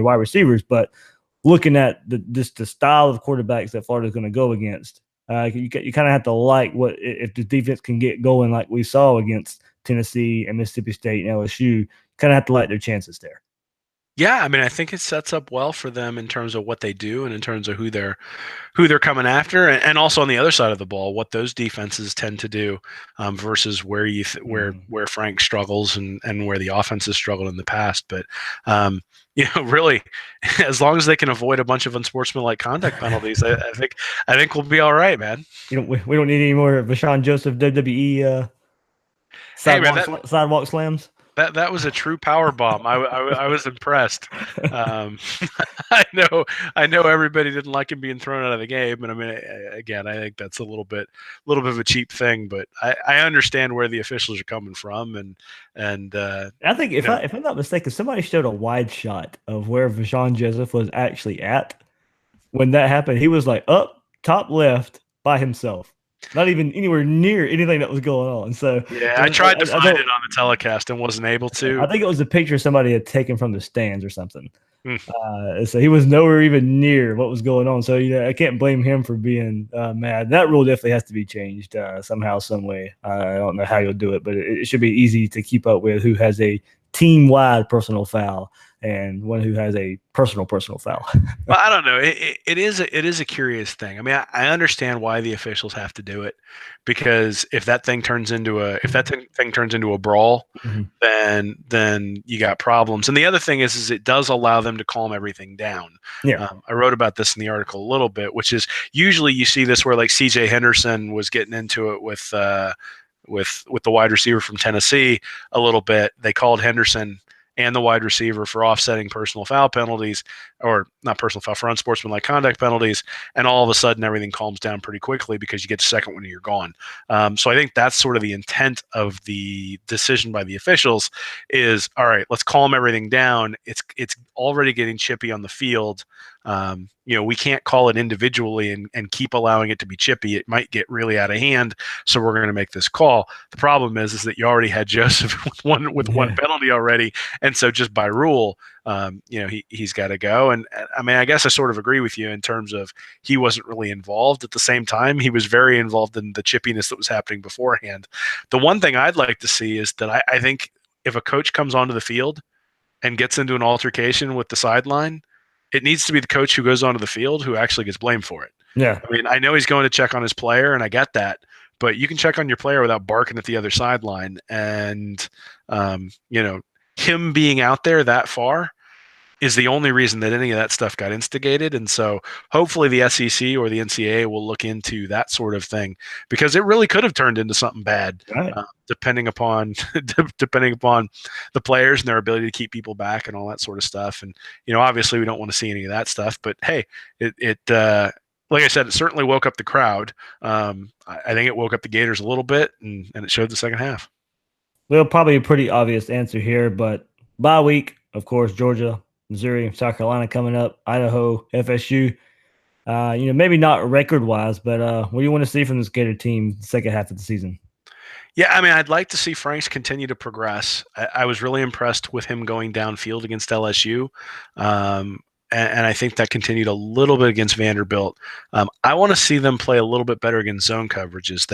wide receivers. But looking at the style of quarterbacks that Florida is going to go against, you kind of have to like what if the defense can get going like we saw against Tennessee and Mississippi State and LSU. Kind of have to like their chances there. Yeah, I mean, I think it sets up well for them in terms of what they do and in terms of who they're coming after, and also on the other side of the ball, what those defenses tend to do versus where where Frank struggles and where the offense has struggled in the past. But really, as long as they can avoid a bunch of unsportsmanlike conduct penalties, I think we'll be all right, man. We don't need any more Voshon Joseph WWE sidewalk slams. That was a true power bomb. I was impressed. I know everybody didn't like him being thrown out of the game, and I mean, again, I think that's a little bit of a cheap thing, but I understand where the officials are coming from, and I think if I'm not mistaken, somebody showed a wide shot of where Voshon Joseph was actually at when that happened. He was like up top left by himself. Not even anywhere near anything that was going on. So yeah, I tried to find it on the telecast and wasn't able to. I think it was a picture somebody had taken from the stands or something. So he was nowhere even near what was going on. So I can't blame him for being mad. That rule definitely has to be changed somehow, some way. I don't know how you'll do it, but it should be easy to keep up with who has a team-wide personal foul and one who has a personal foul. Well, I don't know. It is a curious thing. I mean, I understand why the officials have to do it, because if that thing turns into a brawl, Mhm. then you got problems. And the other thing is it does allow them to calm everything down. Yeah. I wrote about this in the article a little bit, which is usually you see this where like C.J. Henderson was getting into it with the wide receiver from Tennessee a little bit. They called Henderson and the wide receiver for offsetting personal foul penalties, or not personal foul, for unsportsmanlike conduct penalties, and all of a sudden everything calms down pretty quickly because you get the second one and you're gone. So I think that's sort of the intent of the decision by the officials is, all right, let's calm everything down. It's already getting chippy on the field. We can't call it individually and keep allowing it to be chippy. It might get really out of hand. So we're going to make this call. The problem is that you already had Joseph with one penalty already. And so just by rule, he's got to go. And I mean, I guess I sort of agree with you in terms of he wasn't really involved. At the same time, he was very involved in the chippiness that was happening beforehand. The one thing I'd like to see is that I think if a coach comes onto the field and gets into an altercation with the sideline, it needs to be the coach who goes onto the field who actually gets blamed for it. Yeah. I mean, I know he's going to check on his player, and I get that, but you can check on your player without barking at the other sideline. And, him being out there that far is the only reason that any of that stuff got instigated. And so hopefully the SEC or the NCAA will look into that sort of thing, because it really could have turned into something bad, Right. depending upon the players and their ability to keep people back and all that sort of stuff. And, obviously we don't want to see any of that stuff, but hey, it like I said, it certainly woke up the crowd. I think it woke up the Gators a little bit, and it showed the second half. Well, probably a pretty obvious answer here, but bye week, of course, Georgia, Missouri, South Carolina coming up, Idaho, FSU. Maybe not record-wise, but what do you want to see from this Gator team the second half of the season? Yeah, I mean, I'd like to see Franks continue to progress. I was really impressed with him going downfield against LSU. And I think that continued a little bit against Vanderbilt. I want to see them play a little bit better against zone coverages.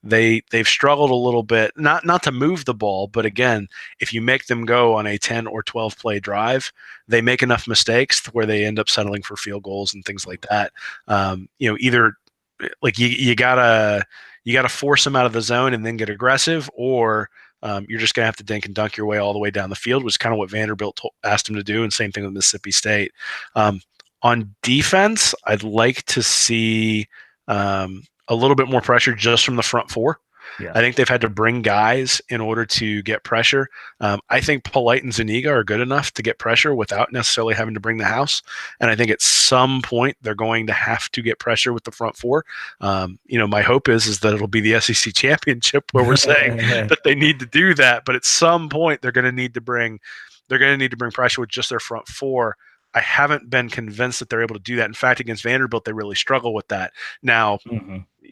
They've struggled a little bit, not to move the ball, but again, if you make them go on a 10 or 12 play drive, they make enough mistakes where they end up settling for field goals and things like that. Either like you gotta force them out of the zone and then get aggressive, or you're just going to have to dink and dunk your way all the way down the field, which is kind of what Vanderbilt asked him to do, and same thing with Mississippi State. On defense, I'd like to see a little bit more pressure just from the front four. Yeah. I think they've had to bring guys in order to get pressure. I think Polite and Zuniga are good enough to get pressure without necessarily having to bring the house. And I think at some point they're going to have to get pressure with the front four. My hope is that it'll be the SEC championship where we're saying that they need to do that. But at some point they're going to need to bring pressure with just their front four. I haven't been convinced that they're able to do that. In fact, against Vanderbilt, they really struggle with that. Now,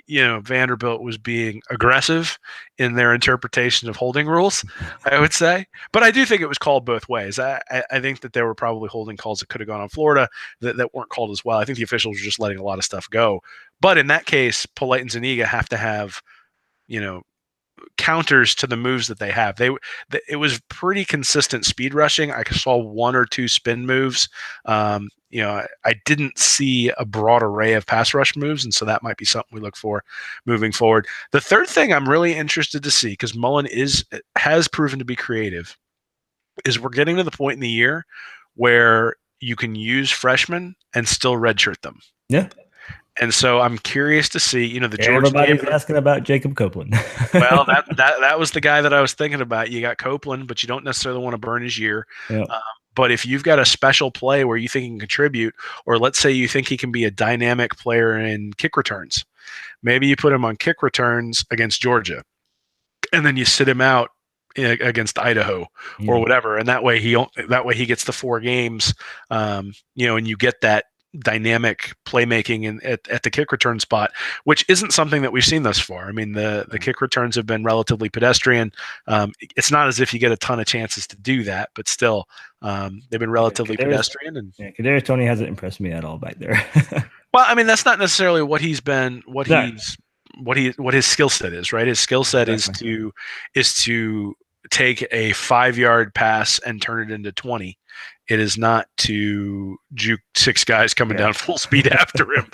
Vanderbilt was being aggressive in their interpretation of holding rules, I would say. But I do think it was called both ways. I think that there were probably holding calls that could have gone on Florida that weren't called as well. I think the officials were just letting a lot of stuff go. But in that case, Polite and Zuniga have to have, counters to the moves that they have. It was pretty consistent speed rushing. I saw one or two spin moves. I didn't see a broad array of pass rush moves, and so that might be something we look for moving forward. The third thing I'm really interested to see, because Mullen has proven to be creative, is we're getting to the point in the year where you can use freshmen and still redshirt them. Yeah. And so I'm curious to see, the Georgia. Everybody's asking about Jacob Copeland. Well, that was the guy that I was thinking about. You got Copeland, but you don't necessarily want to burn his year. Yeah. But if you've got a special play where you think he can contribute, or let's say you think he can be a dynamic player in kick returns, maybe you put him on kick returns against Georgia, and then you sit him out against Idaho or whatever, and that way he gets the 4 games, and you get that dynamic playmaking at the kick return spot, which isn't something that we've seen thus far. I mean, the kick returns have been relatively pedestrian. It's not as if you get a ton of chances to do that, but still, they've been relatively pedestrian. And Kadarius Toney hasn't impressed me at all back there. Well, I mean, that's not necessarily what he's been. What his skill set is, right? His skill set is to take a 5-yard pass and turn it into 20. It is not to juke 6 guys coming down full speed after him.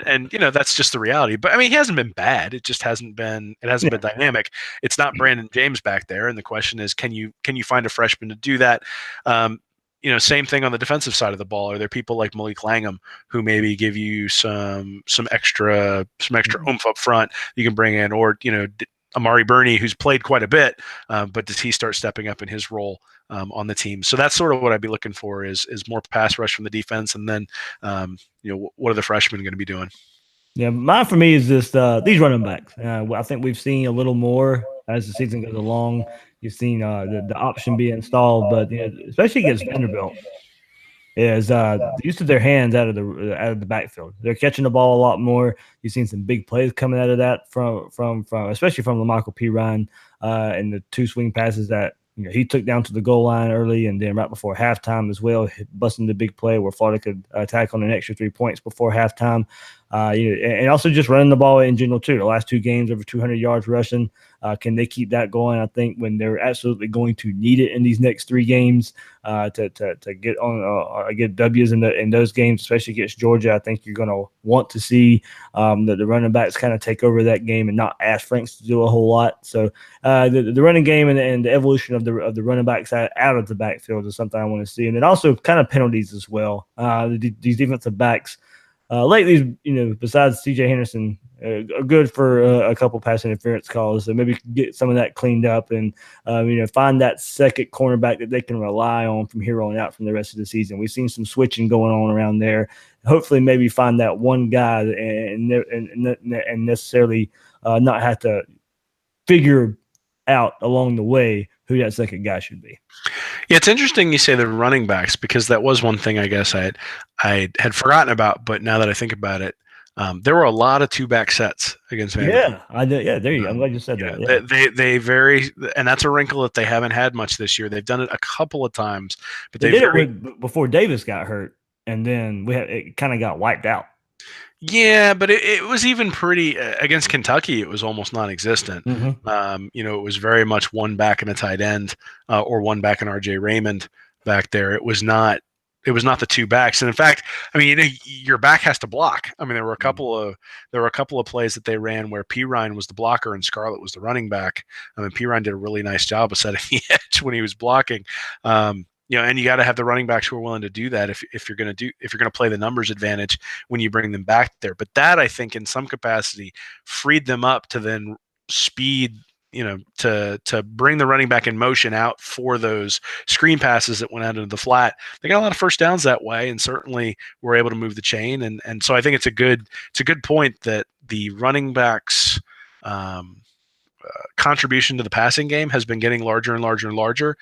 And that's just the reality. But I mean, he hasn't been bad. It just hasn't been been dynamic. It's not Brandon James back there. And the question is, can you find a freshman to do that? Same thing on the defensive side of the ball. Are there people like Malik Langham who maybe give you some extra oomph up front you can bring in, or Amari Burney, who's played quite a bit, but does he start stepping up in his role on the team? So that's sort of what I'd be looking for is more pass rush from the defense, and then what are the freshmen going to be doing? Yeah, mine for me is just these running backs. I think we've seen a little more as the season goes along. You've seen the option be installed, but especially against Vanderbilt, is the use of their hands out of the backfield. They're catching the ball a lot more. You've seen some big plays coming out of that from especially from LaMichael Pirine and the 2 swing passes that he took down to the goal line early, and then right before halftime as well, busting the big play where Florida could attack on an extra 3 points before halftime. And also just running the ball in general too. The last 2 games over 200 yards rushing. Can they keep that going? I think when they're absolutely going to need it in these next 3 games to get on get W's in those games, especially against Georgia. I think you're going to want to see the running backs kind of take over that game and not ask Franks to do a whole lot. So the running game and the evolution of the running backs out of the backfield is something I want to see, and then also kind of penalties as well. These defensive backs. Lately, besides C.J. Henderson, are good for a couple pass interference calls. So maybe get some of that cleaned up and, find that second cornerback that they can rely on from here on out from the rest of the season. We've seen some switching going on around there. Hopefully, maybe find that one guy and necessarily not have to figure out along the way who that second guy should be. Yeah, it's interesting you say the running backs, because that was one thing I guess I had forgotten about, but now that I think about it, there were a lot of 2-back sets against Vanderbilt. There you go. I'm glad you said that. Yeah. They vary, and that's a wrinkle that they haven't had much this year. They've done it a couple of times, but they did it before Davis got hurt, and then it kind of got wiped out. Yeah, but it was even pretty against Kentucky. It was almost non-existent. Mm-hmm. It was very much 1 back and a tight end, or 1 back and R.J. Raymond back there. It was not the 2 backs. And in fact, I mean, your back has to block. I mean, there were a couple of plays that they ran where Pirine was the blocker and Scarlett was the running back. I mean, Pirine did a really nice job of setting the edge when he was blocking. And you got to have the running backs who are willing to do that if you're going to play the numbers advantage when you bring them back there. But that, I think, in some capacity, freed them up to then speed, to bring the running back in motion out for those screen passes that went out into the flat. They got a lot of first downs that way, and certainly were able to move the chain. And so I think it's a good point that the running backs contribution to the passing game has been getting larger and larger and larger.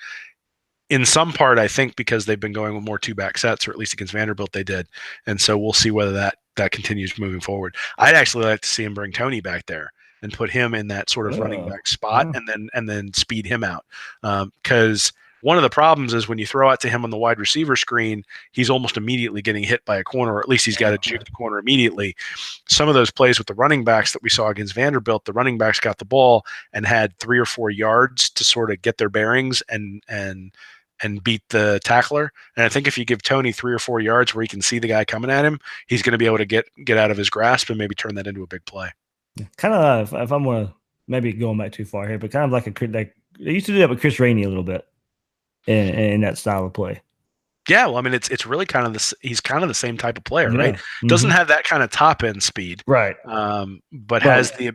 In some part, I think because they've been going with more 2-back sets, or at least against Vanderbilt they did. And so we'll see whether that continues moving forward. I'd actually like to see him bring Tony back there and put him in that sort of running back spot, and then speed him out. Because one of the problems is when you throw out to him on the wide receiver screen, he's almost immediately getting hit by a corner, or at least he's got to juke the corner immediately. Some of those plays with the running backs that we saw against Vanderbilt, the running backs got the ball and had 3 or 4 yards to sort of get their bearings and beat the tackler. And I think if you give Tony 3 or 4 yards where he can see the guy coming at him, he's going to be able to get out of his grasp and maybe turn that into a big play. Kind of, if I'm going to maybe going back too far here, but kind of like they used to do that with Chris Rainey a little bit in that style of play. Yeah, well, I mean, it's really kind of he's kind of the same type of player, right? Mm-hmm. Doesn't have that kind of top end speed, right? But has the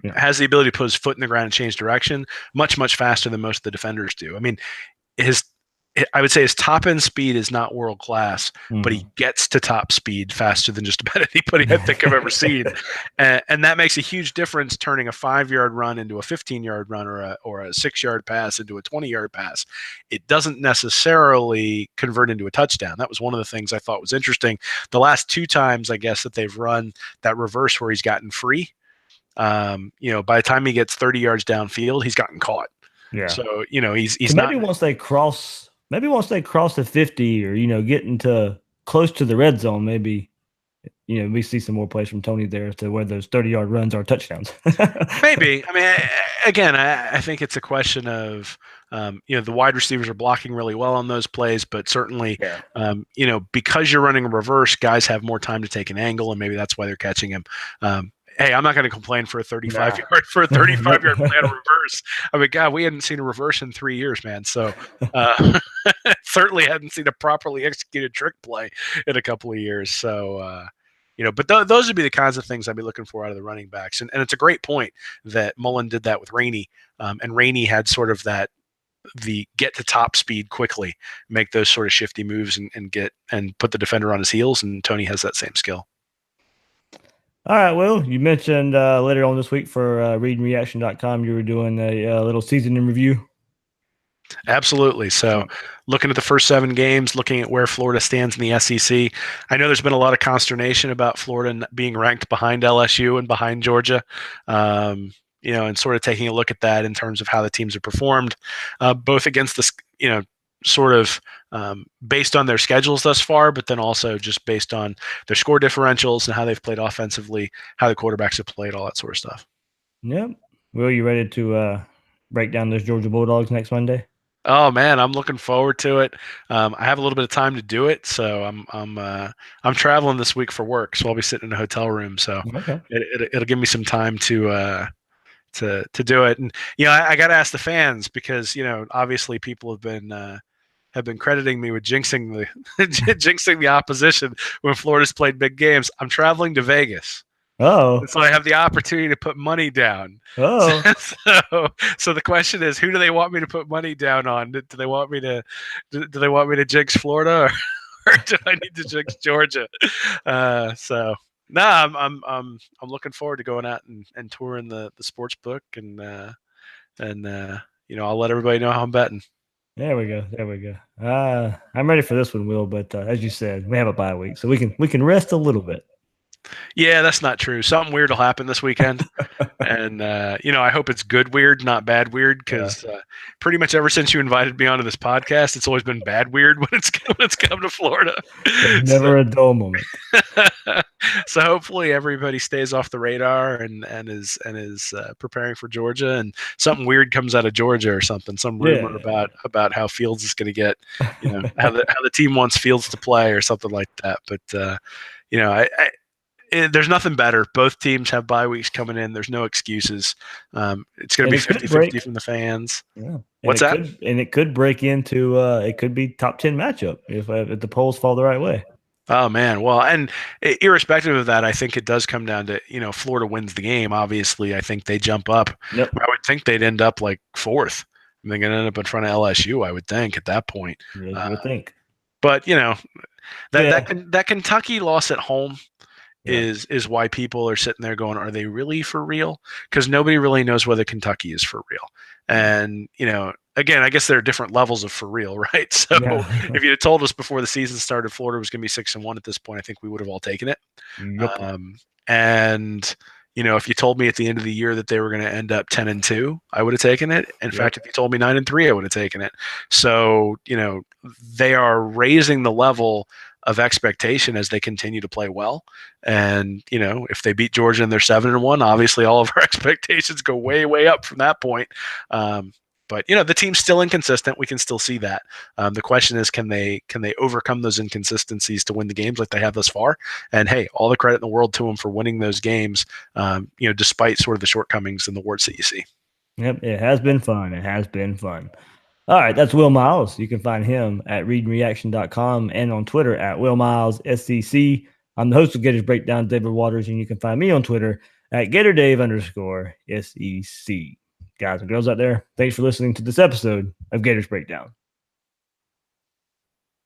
ability to put his foot in the ground and change direction much faster than most of the defenders do. I mean, I would say his top end speed is not world class, but he gets to top speed faster than just about anybody I think I've ever seen. And that makes a huge difference, turning a 5-yard run into a 15-yard run, or a 6-yard pass into a 20-yard pass. It doesn't necessarily convert into a touchdown. That was one of the things I thought was interesting. The last 2 times, I guess, that they've run that reverse where he's gotten free, by the time he gets 30 yards downfield, he's gotten caught. Yeah. So, he's so maybe not. Maybe once they cross the 50, or get into close to the red zone, maybe we see some more plays from Tony there to where those 30-yard runs are touchdowns. Maybe. I mean, again, I think it's a question of, the wide receivers are blocking really well on those plays, but certainly, Yeah. because you're running a reverse, guys have more time to take an angle, and maybe that's why they're catching him. Hey, I'm not going to complain for a 35-yard play on reverse. I mean, God, we hadn't seen a reverse in 3 years, man. So certainly hadn't seen a properly executed trick play in a couple of years. So but those would be the kinds of things I'd be looking for out of the running backs. And it's a great point that Mullen did that with Rainey, and Rainey had sort of the get to top speed quickly, make those sort of shifty moves and put the defender on his heels. And Tony has that same skill. All right, Will, you mentioned later on this week for readandreaction.com, you were doing a little season in review. Absolutely. So looking at the first 7 games, looking at where Florida stands in the SEC, I know there's been a lot of consternation about Florida being ranked behind LSU and behind Georgia, and sort of taking a look at that in terms of how the teams have performed, both against the, sort of based on their schedules thus far, but then also just based on their score differentials and how they've played offensively, how the quarterbacks have played, all that sort of stuff. Yep. Will, you ready to break down those Georgia Bulldogs next Monday? Oh man, I'm looking forward to it. I have a little bit of time to do it, so I'm traveling this week for work, so I'll be sitting in a hotel room. So okay. It'll give me some time to do it. And I got to ask the fans because obviously people have been crediting me with jinxing the opposition when Florida's played big games. I'm traveling to Vegas. Oh, so I have the opportunity to put money down. Oh, so the question is, who do they want me to put money down on? Do they want me to jinx Florida, or do I need to jinx Georgia? So no, I'm looking forward to going out and touring the sports book and I'll let everybody know how I'm betting. There we go. I'm ready for this one, Will. But as you said, we have a bye week, so we can rest a little bit. Yeah, that's not true. Something weird will happen this weekend. And, I hope it's good weird, not bad weird, because pretty much ever since you invited me onto this podcast, it's always been bad weird when it's come to Florida. Never a dull moment. So hopefully everybody stays off the radar and is preparing for Georgia, and something weird comes out of Georgia or something, some rumor about how Fields is going to get, how the team wants Fields to play or something like that. But, there's nothing better. Both teams have bye weeks coming in. There's no excuses. It's going to be 50-50 from the fans. Yeah. What's that? And it could break into it could be top 10 matchup if the polls fall the right way. Oh man, well, and irrespective of that, I think it does come down to Florida wins the game. Obviously, I think they jump up. Yep. I would think they'd end up like 4th. They're going to end up in front of LSU. I would think at that point. Yeah, I would think. But that Kentucky loss at home is why people are sitting there going, are they really for real? Because nobody really knows whether Kentucky is for real. And, again, I guess there are different levels of for real, right? So if you had told us before the season started Florida was going to be 6-1 at this point, I think we would have all taken it. Yep. And, if you told me at the end of the year that they were going to end up 10-2, I would have taken it. In fact, if you told me 9-3, I would have taken it. So, they are raising the level of expectation as they continue to play well. And, if they beat Georgia and they're 7-1, obviously all of our expectations go way, way up from that point. But the team's still inconsistent. We can still see that. The question is, can they overcome those inconsistencies to win the games like they have thus far? And hey, all the credit in the world to them for winning those games, despite sort of the shortcomings and the warts that you see. Yep, it has been fun. All right, that's Will Miles. You can find him at readandreaction.com and on Twitter at Will Miles SEC. I'm the host of Gators Breakdown, David Waters, and you can find me on Twitter at GatorDave_SEC. Guys and girls out there, thanks for listening to this episode of Gators Breakdown.